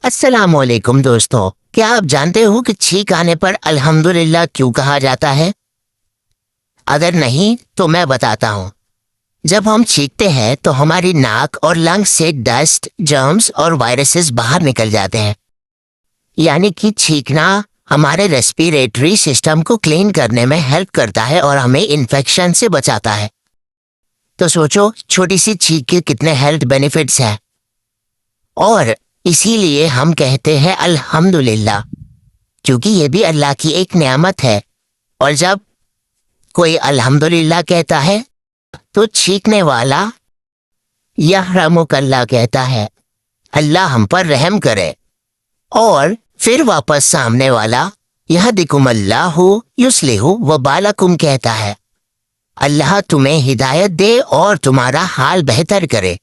अस्सलामुअलैकुम दोस्तों, क्या आप जानते हो कि छींक आने पर अल्हम्दुलिल्लाह क्यों कहा जाता है? अगर नहीं तो मैं बताता हूँ। जब हम छींकते हैं तो हमारी नाक और लंग्स से डस्ट, जर्म्स और वायरसेस बाहर निकल जाते हैं। यानी कि छींकना हमारे रेस्पिरेटरी सिस्टम को क्लीन करने में हेल्प करता है और हमें इन्फेक्शन से बचाता है। तो सोचो, छोटी सी छींक के कितने हेल्थ बेनिफिट्स हैं। और इसीलिए हम कहते हैं अल्हम्दुलिल्लाह, क्योंकि ये भी अल्लाह की एक नेमत है। और जब कोई अल्हम्दुलिल्लाह कहता है तो छींकने वाला यहरमुकल्लाह कहता है, अल्लाह हम पर रहम करे। और फिर वापस सामने वाला यहदिकुमुल्लाहु युस्लिहु व बालकुम कहता है, अल्लाह तुम्हें हिदायत दे और तुम्हारा हाल बेहतर करे।